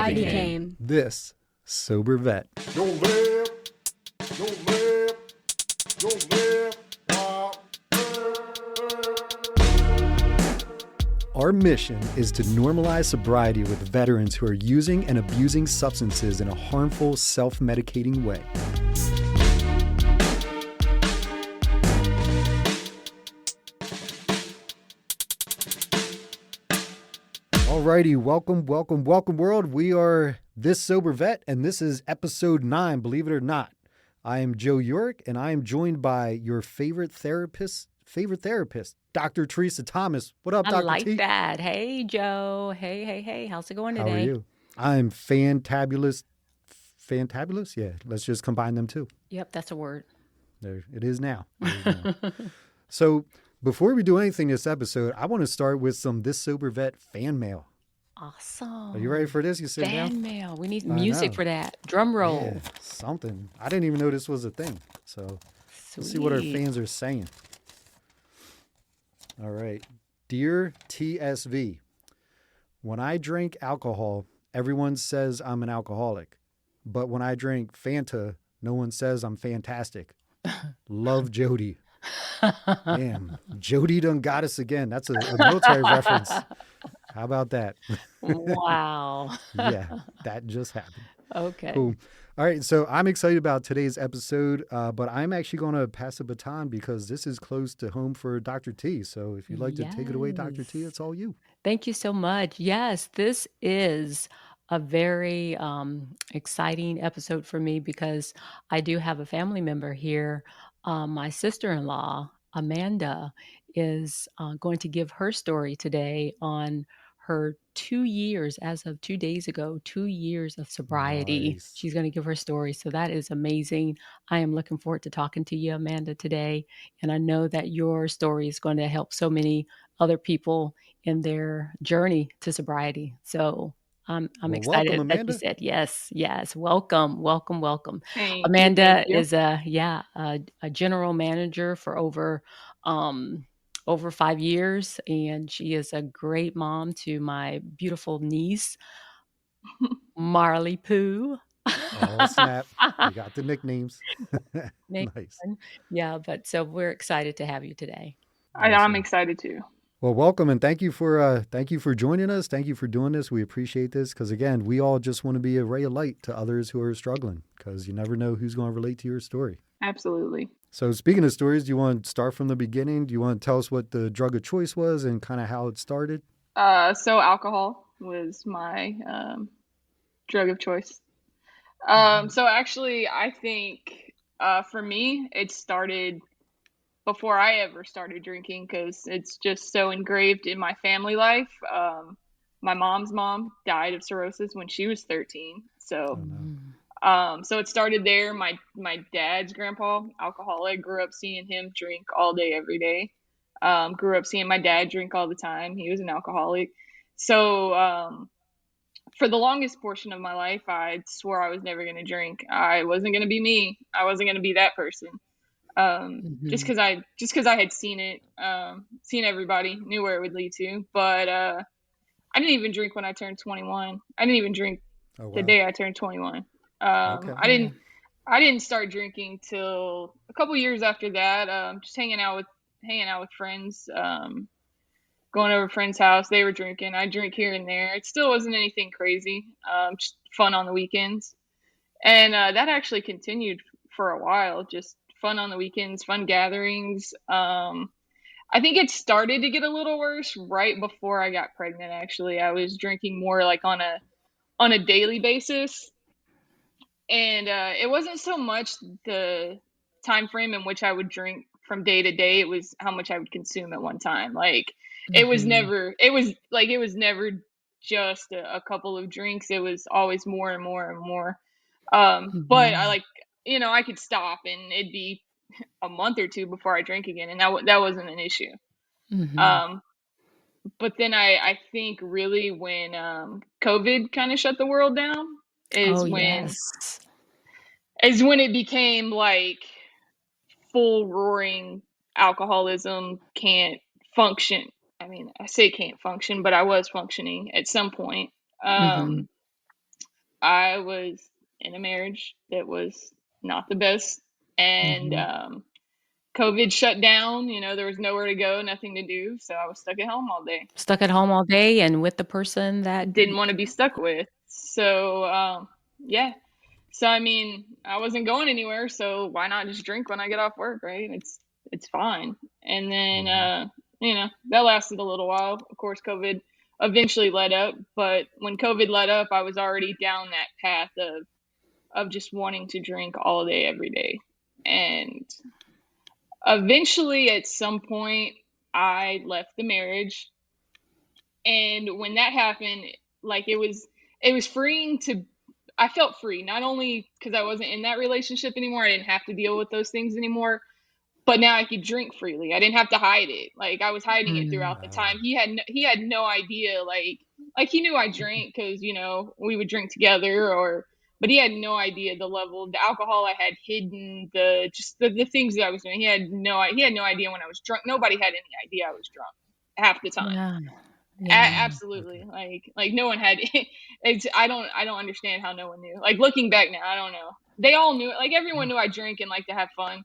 sobriety came. This sober vet. Don't live, don't live, don't live. Our mission is to normalize sobriety with veterans who are using and abusing substances in a harmful, self-medicating way. Alrighty, welcome world. We are This Sober Vet, and this is episode 9, believe it or not. I am Joe York, and I am joined by your favorite therapist, Dr. Teresa Thomas. What up, Dr. I like T? that. Hey, Joe. Hey. How's it going today? How are you? I'm fantabulous. Fantabulous? Yeah, let's just combine them two. Yep, that's a word. There it is now. So before we do anything this episode, I want to start with some This Sober Vet fan mail. Awesome. Are you ready for this? You sit down? Fan mail. We need I music know. for that. Drum roll. Yeah, something. I didn't even know this was a thing. So let's see what our Sweet. fans are saying. All right. Dear TSV, when I drink alcohol, everyone says I'm an alcoholic. But when I drink Fanta, no one says I'm fantastic. Love, Jody. Damn. Jody done got us again. That's a military reference. How about that? Wow. Yeah, that just happened. Okay. Cool. All right, so I'm excited about today's episode, but I'm actually going to pass the baton because this is close to home for Dr. T. So if you'd like to take it away, Dr. T, Yes. it's all you. Thank you so much. Yes, this is a very exciting episode for me because I do have a family member here. My sister-in-law, Amanda, is going to give her story today on her 2 years, as of 2 days ago, 2 years of sobriety. Nice. She's going to give her story. So that is amazing. I am looking forward to talking to you, Amanda, today. And I know that your story is going to help so many other people in their journey to sobriety. So I'm Well, excited welcome, that you Amanda. said yes. Welcome. Thank you. Amanda Thank you. is a general manager for over 5 years, and she is a great mom to my beautiful niece, Marley Pooh. Oh, snap. You got the nicknames. Name Nice. one. Yeah, but so we're excited to have you today. I'm Awesome. excited too. Well, welcome, and thank you for joining us. Thank you for doing this. We appreciate this because, again, we all just want to be a ray of light to others who are struggling because you never know who's going to relate to your story. Absolutely. So speaking of stories, do you want to start from the beginning? Do you want to tell us what the drug of choice was and kind of how it started? So alcohol was my drug of choice. So actually, I think for me, it started before I ever started drinking because it's just so engraved in my family life. My mom's mom died of cirrhosis when she was 13. So so it started there. My dad's grandpa, alcoholic, grew up seeing him drink all day, every day. Grew up seeing my dad drink all the time. He was an alcoholic. So for the longest portion of my life, I swore I was never going to drink. I wasn't going to be me. I wasn't going to be that person. Just because I had seen it, seen everybody, knew where it would lead to. But I didn't even drink when I turned 21. I didn't even drink Oh, the wow. day I turned 21. Okay. I didn't start drinking till a couple years after that. Just hanging out with friends, going over to a friend's house. They were drinking. I drink here and there. It still wasn't anything crazy. Just fun on the weekends, and that actually continued for a while. Just fun on the weekends, fun gatherings. I think it started to get a little worse right before I got pregnant. Actually, I was drinking more like on a daily basis. And it wasn't so much the time frame in which I would drink from day to day. It was how much I would consume at one time. Like it was never just a couple of drinks. It was always more and more and more. But I I could stop and it'd be a month or two before I drank again. And that wasn't an issue. But then I think really when COVID kind of shut the world down is when it became like full roaring alcoholism, can't function. I mean, I say can't function, but I was functioning at some point. I was in a marriage that was not the best, and Mhm. COVID shut down. There was nowhere to go, nothing to do, so I was stuck at home all day. Stuck at home all day and with the person that Didn't want to be stuck with. So yeah. So I mean, I wasn't going anywhere, so why not just drink when I get off work, right? It's fine. And then Mhm. that lasted a little while. Of course, COVID eventually let up, but when COVID let up, I was already down that path of just wanting to drink all day every day. And eventually at some point I left the marriage, and when that happened, like it was freeing to I felt free, not only because I wasn't in that relationship anymore, I didn't have to deal with those things anymore, but now I could drink freely. I didn't have to hide it. Like I was hiding it Mm. throughout the time. He had no idea. Like he knew I drank because we would drink together, but he had no idea the level, the alcohol I had hidden, the things that I was doing. He had no idea when I was drunk. Nobody had any idea I was drunk half the time. Yeah. Yeah. Absolutely. Okay. Like no one had. I don't understand how no one knew. Like looking back now, I don't know. They all knew it. Like everyone knew I drink and like to have fun,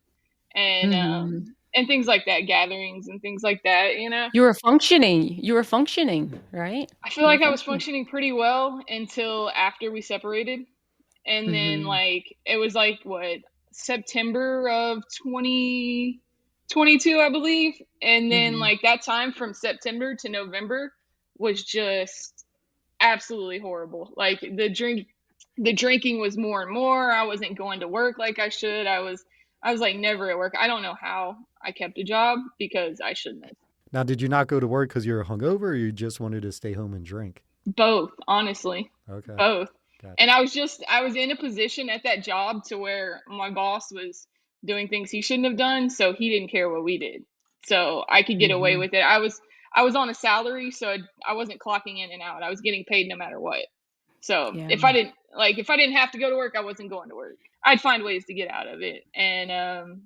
and Mhm. things like that, gatherings and things like that. You were functioning, right? I feel You were like I was functioning. functioning pretty well until after we separated, and then Mhm. like it was like what, September of 2022, I believe, and then Mhm. like that time from September to November was just absolutely horrible. Like the drinking was more and more. I wasn't going to work like I should. I was like never at work. I don't know how I kept a job because I shouldn't have. Now, did you not go to work because you were hungover, or you just wanted to stay home and drink? Both, honestly. Okay, Both. And gotcha. I was in a position at that job to where my boss was doing things he shouldn't have done, so he didn't care what we did. So I could get away Mhm. with it. I was on a salary, so I wasn't clocking in and out. I was getting paid no matter what. So Yeah. if I didn't have to go to work, I wasn't going to work. I'd find ways to get out of it. And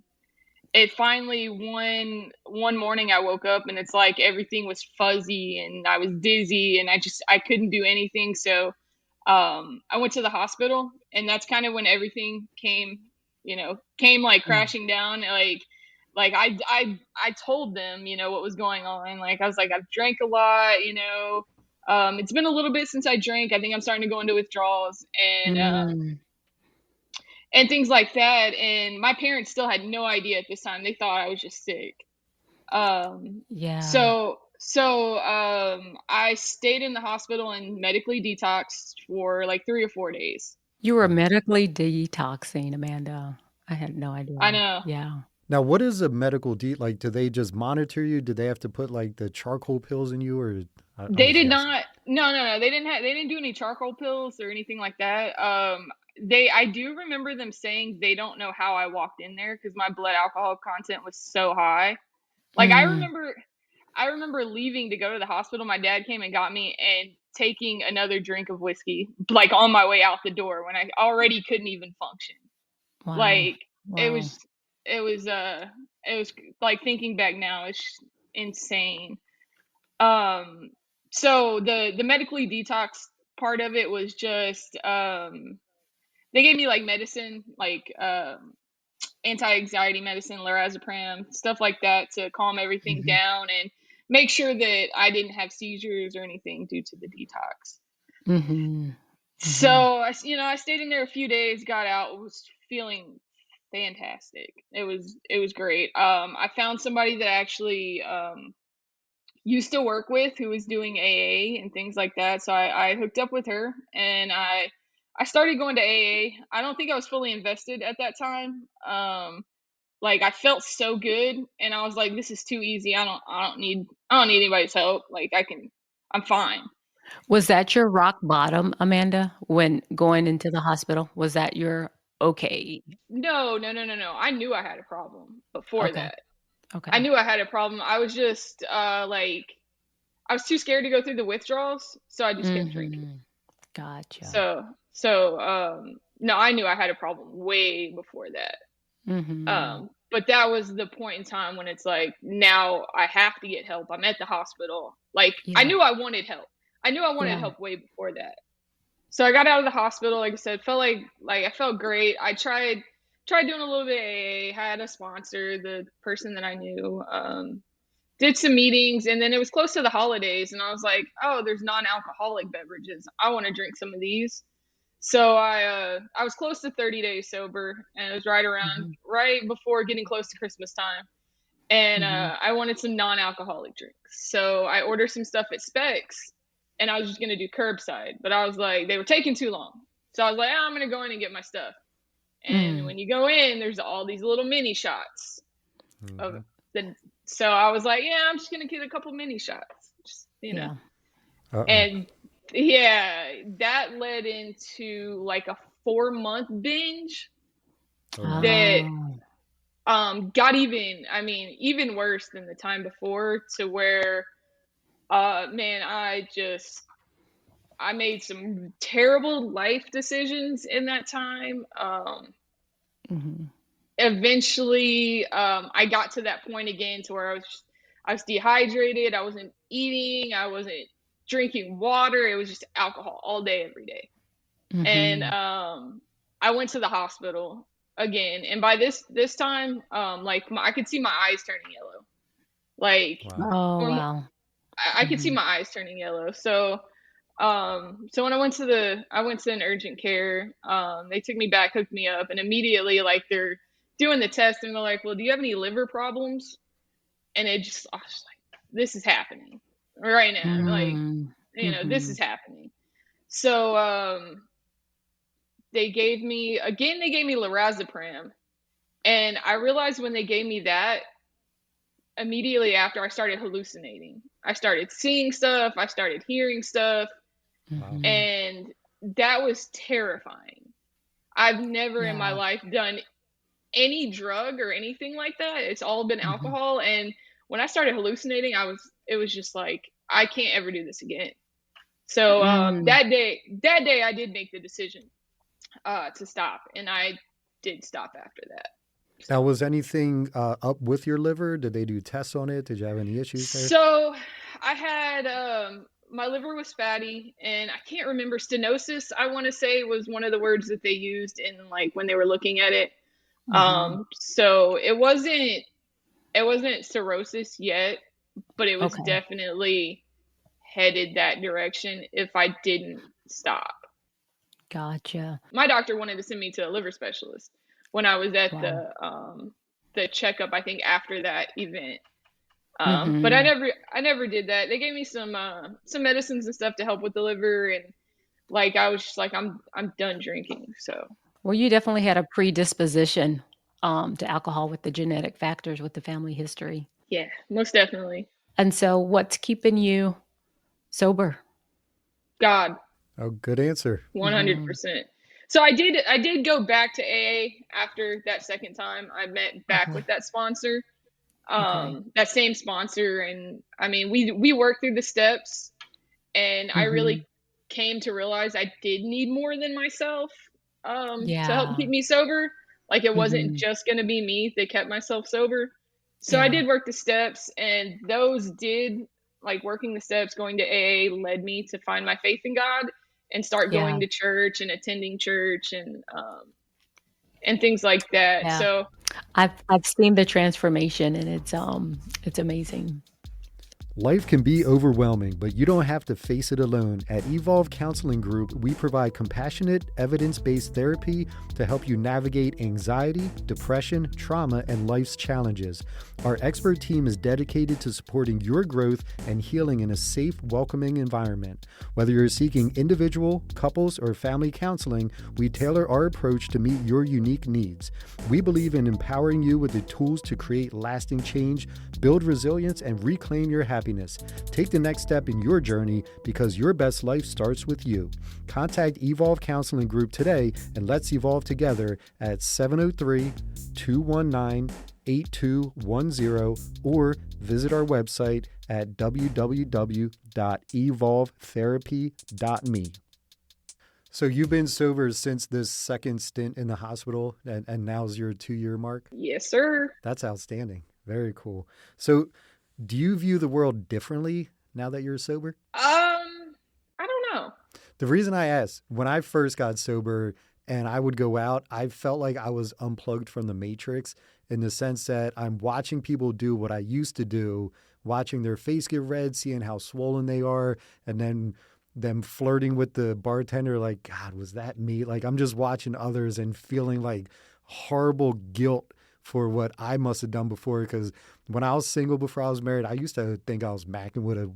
it finally, one morning I woke up and it's like everything was fuzzy and I was dizzy and I couldn't do anything. So I went to the hospital, and that's kind of when everything came like Mm. crashing down. Like I told them what was going on. Like I was like, I've drank a lot. It's been a little bit since I drank. I think I'm starting to go into withdrawals, Mm. and things like that. And my parents still had no idea at this time. They thought I was just sick. Um, Yeah. so I stayed in the hospital and medically detoxed for like 3 or 4 days. You were Wow. medically detoxing, Amanda. I had no I idea. know. Yeah. Now, what is a medical like? Do they just monitor you? Do they have to put like the charcoal pills in you, or I'm They just did guessing? not. No, no, no. They didn't do any charcoal pills or anything like that. I do remember them saying they don't know how I walked in there because my blood alcohol content was so high. Like Mm. I remember leaving to go to the hospital. My dad came and got me and taking another drink of whiskey, like on my way out the door when I already couldn't even function. Wow. Like it Wow. was, it was, it was like thinking back now, it's insane. Um, so the medically detox part of it was just, they gave me like medicine, like, anti-anxiety medicine, lorazepam, stuff like that to calm everything Mhm. down and make sure that I didn't have seizures or anything due to the detox. Mhm. So Mhm. I stayed in there a few days, got out, was feeling fantastic. It was great. I found somebody that actually used to work with who was doing AA and things like that. So I hooked up with her, and I started going to AA. I don't think I was fully invested at that time. Like I felt so good, and I was like, this is too easy. I don't need anybody's help. Like I'm fine. Was that your rock bottom, Amanda, when going into the hospital? Was that your okay? No, no, no, no, no. I knew I had a problem before Okay. that. I Okay. knew I had a problem. I was just like I was too scared to go through the withdrawals, so I just kept drinking. Mhm. Gotcha. So no, I knew I had a problem way before that. Mhm. But that was the point in time when it's like now I have to get help. I'm at the hospital. Like I Yeah. knew I wanted help. I knew I wanted Yeah. help way before that. So I got out of the hospital, like I said, felt like I felt great. I tried doing a little bit of AA, had a sponsor, the person that I knew, did some meetings, and then it was close to the holidays, and I was like, oh, there's non-alcoholic beverages. I want to drink some of these. So I was close to 30 days sober, and it was Mhm. right before getting close to Christmas time. And Mhm. I wanted some non-alcoholic drinks. So I ordered some stuff at Specs, and I was just gonna do curbside. But I was like, they were taking too long. So I was like, oh, I'm gonna go in and get my stuff. And Mm. when you go in, there's all these little mini shots of Hmm. the. So I was like, yeah, I'm just gonna get a couple mini shots, just. Yeah. Uh-oh. And yeah, that led into like a 4-month binge Oh, wow. that Oh. got even worse than the time before, to where man, I made some terrible life decisions in that time. Mhm. Eventually, I got to that point again to where I was dehydrated, I wasn't eating, I wasn't drinking water, it was just alcohol all day every day. And Mhm. I went to the hospital again, and by this time, like I could see my eyes turning yellow. Like Wow. Oh, normal, wow. I could see Mhm. my eyes turning yellow. So when I went to an urgent care. They took me back, hooked me up, and immediately, like, they're doing the test, and they're like, "Well, do you have any liver problems?" And I was like, "This is happening right now. Like, Mm. this Mhm. is happening." So they gave me lorazepam, and I realized when they gave me that, immediately after, I started hallucinating. I started seeing stuff, I started hearing stuff, Wow. Mhm. and that was terrifying. I've never in my Yeah. life done any drug or anything like that. It's all been Mhm. alcohol, and when I started hallucinating, it was just like, I can't ever do this again. So Mm. that day I did make the decision to stop, and I did stop after that. Now, So was anything up with your liver? Did they do tests on it? Did you have any issues there? so I had my liver was fatty, and I can't remember, stenosis, I want to say, was one of the words that they used in, like, when they were looking at it. Mhm. So it wasn't cirrhosis yet, but it was Okay. definitely headed that direction if I didn't stop. Gotcha. My doctor wanted to send me to a liver specialist when I was at Wow. the checkup, I think, after that event. But Mhm. I never did that. They gave me some medicines and stuff to help with the liver, and like I was just like, I'm done drinking. So Well, you definitely had a predisposition, to alcohol with the genetic factors with the family history. yeah, most definitely. And so what's keeping you sober? God, Oh, good answer. Mhm. 100%. So I did go back to AA after that second time. I met back Okay. with that sponsor, Okay. that same sponsor, and I mean, we worked through the steps, and I really Mhm. came to realize I did need more than myself, to help Yeah. keep me sober. Like, it wasn't Mhm. just gonna be me that kept myself sober. So I Yeah. did work the steps, and those did, like, working the steps, going to AA led me to find my faith in God and start Yeah. going to church and attending church, and things like that. Yeah. So I've seen the transformation, and it's amazing. Life can be overwhelming, but you don't have to face it alone. At Evolve Counseling Group, we provide compassionate, evidence based therapy to help you navigate anxiety, depression, trauma, and life's challenges. Our expert team is dedicated to supporting your growth and healing in a safe, welcoming environment. Whether you're seeking individual, couples, or family counseling, we tailor our approach to meet your unique needs. We believe in empowering you with the tools to create lasting change, build resilience, and reclaim your happiness. Take the next step in your journey because your best life starts with you. Contact Evolve Counseling Group today and let's evolve together at 703 219 8210 or visit our website at www.evolvetherapy.me. So you've been sober since this second stint in the hospital, and now's your 2-year mark? yes, sir. That's outstanding. Very cool. So do you view the world differently now that you're sober? I don't know. The reason I asked, when I first got sober and I would go out, I felt like I was unplugged from the matrix in the sense that I'm watching people do what I used to do, watching their face get red, seeing how swollen they are, and then them flirting with the bartender like, God, was that me? Like I'm just watching others and feeling like horrible guilt for what I must have done before. Because when I was single before I was married, I used to think I was macking with a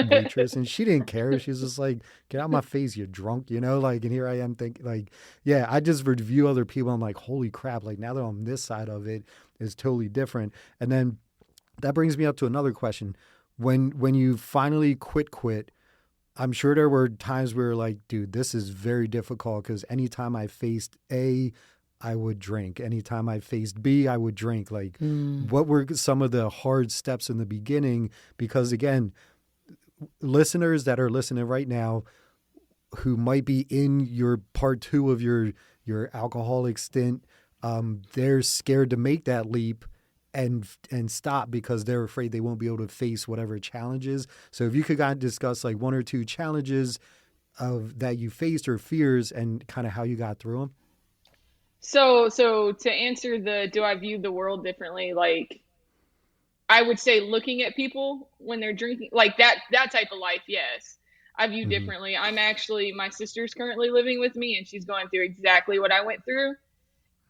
waitress and she didn't care. She was just like, get out of my face, you're drunk, you know? Like, and here I am thinking, like, yeah, I just review other people. I'm like, holy crap. Like, now that I'm on this side of it, is totally different. And then that brings me up to another question. When you finally quit, I'm sure there were times where you're like, dude, this is very difficult because anytime I faced A, I would drink. Anytime I faced B, I would drink. Like, what were some of the hard steps in the beginning? Because again, listeners that are listening right now who might be in your part two of your alcoholic stint, they're scared to make that leap and stop because they're afraid they won't be able to face whatever challenges. So if you could kind of discuss like one or two challenges of that you faced or fears and kind of how you got through them. So to answer the do I view the world differently, like I would say looking at people when they're drinking, like that type of life, yes. I view Mm-hmm. differently. My sister's currently living with me and she's going through exactly what I went through.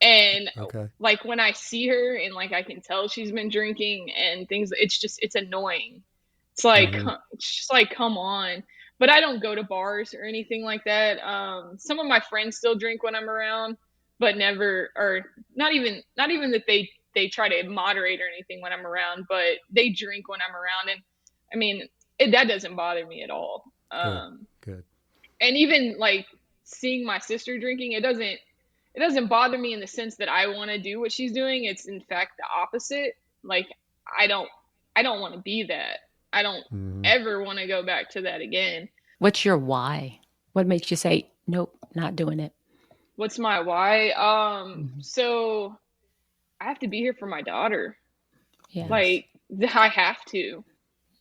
And Okay. like when I see her and like I can tell she's been drinking and things, it's annoying. Mm-hmm. It's just like come on. But I don't go to bars or anything like that. Some of my friends still drink when I'm around, but never, or not even that they try to moderate or anything when I'm around, but they drink when I'm around, and I mean that doesn't bother me at all. Good. Good. And even like seeing my sister drinking, it doesn't bother me in the sense that I want to do what she's doing. It's in fact the opposite. Like I don't I don't want to be that. I don't Mm-hmm. ever want to go back to that again. What's your why? What makes you say, nope, not doing it? What's my why? Mhm. So I have to be here for my daughter. Yes. Like I have to.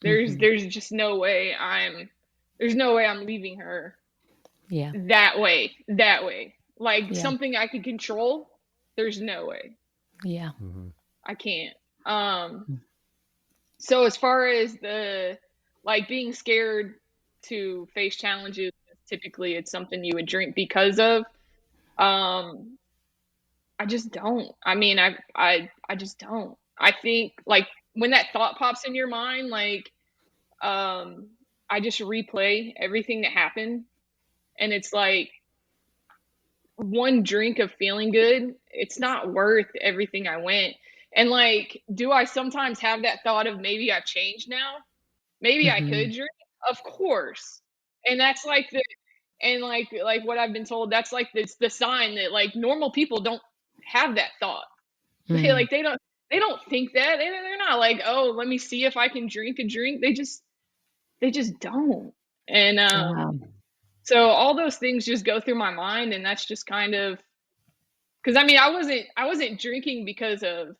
There's Hmm. there's just no way I'm leaving her Yeah. that way. Like Yeah. something I could control, there's no way. Yeah. Mm-hmm. I can't. So as far as the like being scared to face challenges, typically it's something you would drink because of. Um, I just don't. I mean, I just don't. I think like when that thought pops in your mind, like um, I just replay everything that happened, and it's like one drink of feeling good, it's not worth everything I went. And like, do I sometimes have that thought of maybe I've changed now? Maybe I Hmm. could drink, of course. And that's like the and like what I've been told, that's like the sign that like normal people don't have that thought. They Mm. like they don't think that. They're not like, "Oh, let me see if I can drink a drink." They just don't. And Wow. so all those things just go through my mind, and that's just kind of because I mean I wasn't drinking because of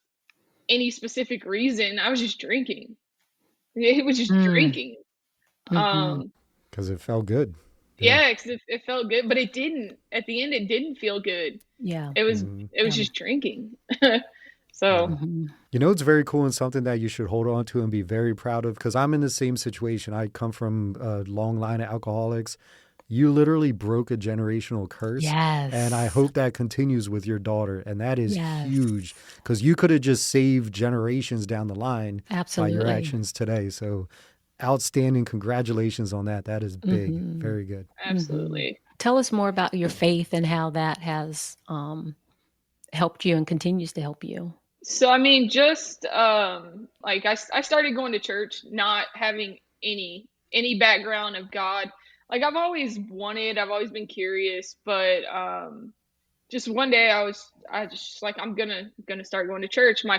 any specific reason. I was just drinking. It was just Mm. drinking. Hmm. Um, Because it felt good. Yeah. Yeah, 'cause it felt good, but it didn't. At the end, it didn't feel good. Yeah. It was Mm-hmm. it was Yeah. just drinking. Yeah. So, Hmm. You know, it's very cool and something that you should hold on to and be very proud of because I'm in the same situation. I come from a long line of alcoholics. You literally broke a generational curse. And I Yes. hope that continues with your daughter. And that is Yes. huge because you could have just saved generations down the line by your Absolutely. actions today. So outstanding. Congratulations on that. That is big. Hmm. Very good. Hmm. absolutely. Tell us more about your faith and how that has helped you and continues to help you. So, I mean, just like I started going to church, not having any background of God. Like I've always been curious, but just one day I just like I'm gonna start going to church. My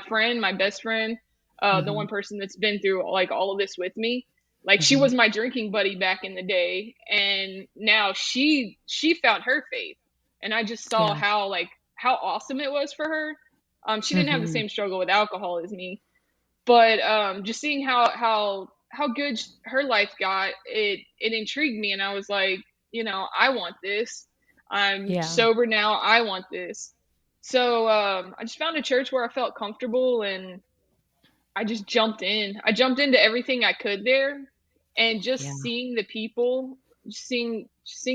best friend, the Hmm. one person that's been through like all of this with me, like she Hmm. was my drinking buddy back in the day, and now she found her faith, and I just saw Yeah. how awesome it was for her. She didn't have the Hmm. same struggle with alcohol as me, but just seeing how good her life got, it intrigued me, and I was like, I want this. I'm Yeah. sober now. I want this. So I just found a church where I felt comfortable, and I just jumped in. I jumped into everything I could there, and Yeah. just seeing the people, seeing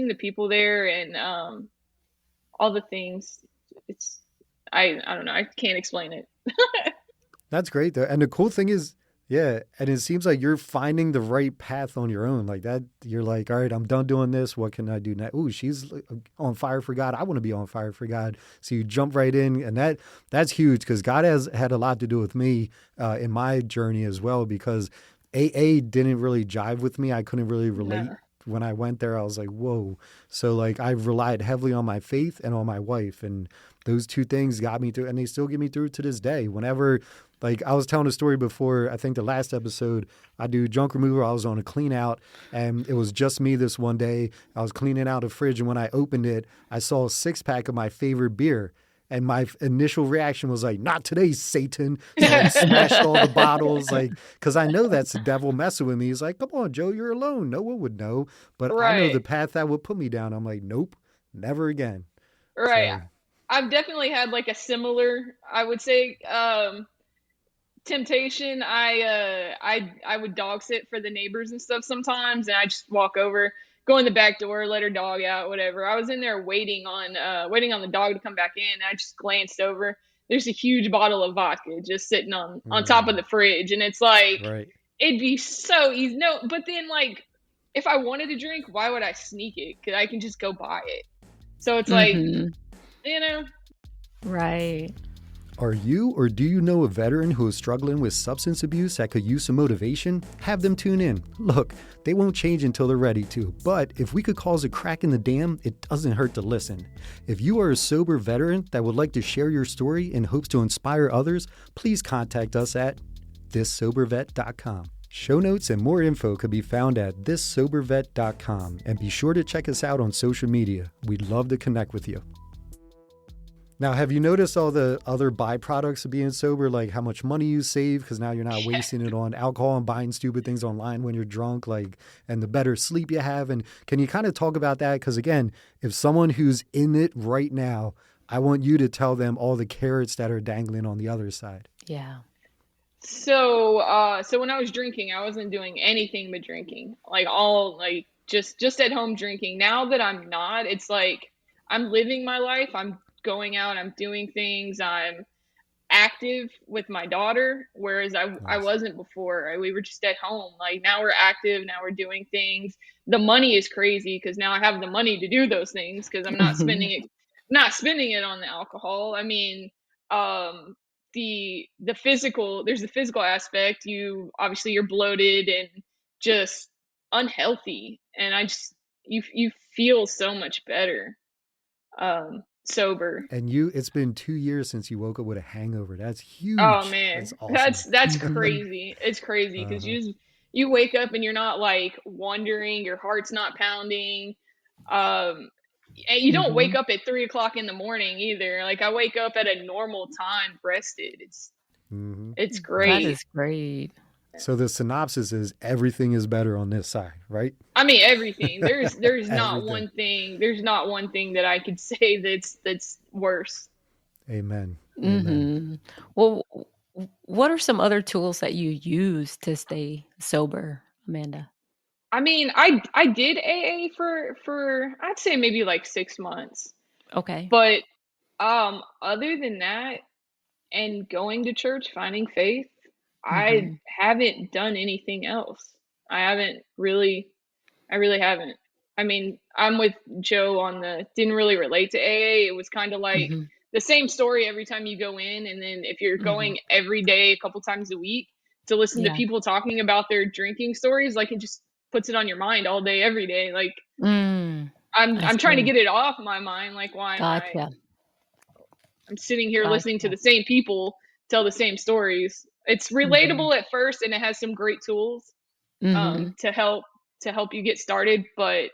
the people there, and all the things. It's I don't know. I can't explain it. That's great though. And the cool thing is, yeah, and it seems like you're finding the right path on your own. Like that, you're like, all right, I'm done doing this. What can I do now? Ooh, she's on fire for God. I want to be on fire for God. So you jump right in, and that's huge because God has had a lot to do with me in my journey as well. Because AA didn't really jive with me. I couldn't really relate. No. When I went there, I was like, whoa. So like I've relied heavily on my faith and on my wife, and those two things got me through, and they still get me through to this day. Whenever, like I was telling a story before, I think the last episode, I do junk removal. I was on a clean out, and it was just me this one day. I was cleaning out a fridge, and when I opened it, I saw a 6-pack of my favorite beer. And my initial reaction was like, not today, Satan. So I smashed all the bottles, like, because I know that's the devil messing with me. He's like, come on, Joe, you're alone. No one would know. But I know the Right. path that would put me down. I'm like, nope, never again. Right. So, I've definitely had like a similar, I would say, temptation. I would dog sit for the neighbors and stuff sometimes, and I just walk over, go in the back door, let her dog out, whatever. I was in there waiting on the dog to come back in. And I just glanced over. There's a huge bottle of vodka just sitting on top of the fridge, and it's like right. it'd be so easy. No, but then like if I wanted to drink, why would I sneak it? Because I can just go buy it. So it's like, Mhm. you know, Right. Are you or do you know a veteran who is struggling with substance abuse that could use some motivation? Have them tune in. Look, they won't change until they're ready to, but if we could cause a crack in the dam, it doesn't hurt to listen. If you are a sober veteran that would like to share your story in hopes to inspire others, please contact us at thissobervet.com. Show notes and more info could be found at thissobervet.com, and be sure to check us out on social media. We'd love to connect with you. Now, have you noticed all the other byproducts of being sober, like how much money you save because now you're not wasting it on alcohol and buying stupid things online when you're drunk, like, and the better sleep you have? And can you kind of talk about that? Because again, if someone who's in it right now, I want you to tell them all the carrots that are dangling on the other side. Yeah. so when I was drinking, I wasn't doing anything but drinking. Like all like just at home drinking. Now that I'm not, it's like I'm living my life. I'm going out, I'm doing things, I'm active with my daughter, whereas I Nice. wasn't before. We were just at home. Like now we're active, now we're doing things. The money is crazy because now I have the money to do those things because I'm not spending it on the alcohol. I mean, um the physical, there's the physical aspect. You obviously you're bloated and just unhealthy, and you feel so much better sober. And it's been 2 years since you woke up with a hangover. That's Oh huge. That's man, awesome. that's Mhm. crazy. It's crazy because Uh-huh. you wake up and you're not like wondering, your heart's not pounding. Um, and you don't wake Mhm. up at 3 o'clock in the morning either. Like I wake up at a normal time, rested. Hmm. It's That great. is great. So the synopsis is everything is better on this side, right? I mean everything. Everything. There's not one thing that I could say that's worse. Amen. Amen. Mhm. Well, what are some other tools that you use to stay sober, Amanda? I mean, I did AA for I'd say maybe like 6 months, Okay. but other than that, and going to church, finding faith, I Mhm. haven't done anything else. I haven't really, I really haven't. I mean, I'm with Joe on the didn't really relate to AA. It was kind of like Mhm. the same story every time you go in, and then if you're Mhm. going every day, a couple times a week, to listen to Yeah. people talking about their drinking stories, like it just puts it on your mind all day, every day. Like Mm. I I'm trying to see. get it off my mind. Like why am Gotcha. I'm sitting here listening to Gotcha. the same people tell the same stories. It's Mhm. relatable at first, and it has some great tools Mhm. to help you get started, but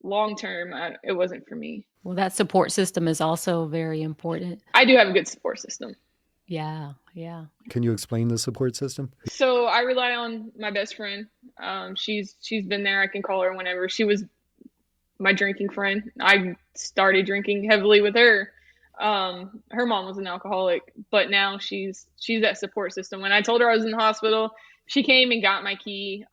long term, it wasn't for me. Well, that support system is also very important. I do have a good support system. Yeah. Yeah. Can you explain the support system? So I rely on my best friend. She's been there. I can call her whenever. She was my drinking friend. I started drinking heavily with her. Her mom was an alcoholic, but now she's that support system. When I told her I was in the hospital, she came and got my key,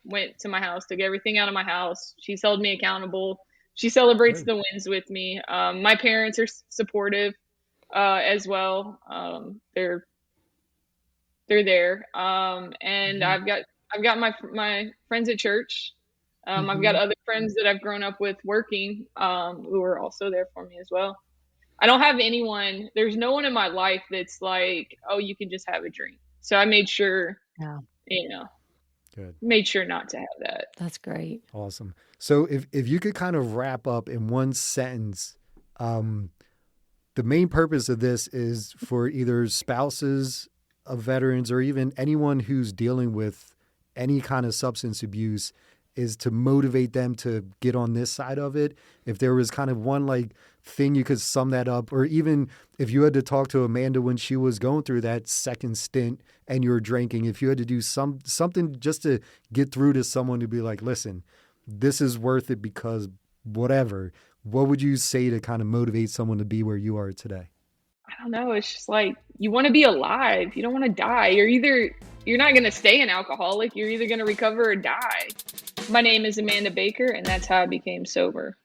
went to my house, took everything out of my house. She's held me accountable. She celebrates Good. the wins with me. My parents are supportive as well. They're there. And Mm-hmm. I've got my friends at church. I've got Mm-hmm. other friends that I've grown up with working, who are also there for me as well. I don't have anyone, there's no one in my life that's like, oh, you can just have a drink. So I made sure, Yeah, you know, Good. made sure not to have that. that's great. Awesome. So if you could kind of wrap up in one sentence, um, the main purpose of this is for either spouses of veterans or even anyone who's dealing with any kind of substance abuse is to motivate them to get on this side of it. If there was kind of one like thing you could sum that up, or even if you had to talk to Amanda when she was going through that second stint and you were drinking, if you had to do something just to get through to someone to be like, listen, this is worth it because whatever, what would you say to kind of motivate someone to be where you are today? I don't know. It's just like you want to be alive. You don't want to die. You're not going to stay an alcoholic. You're either going to recover or die. My name is Amanda Baker, and that's how I became sober.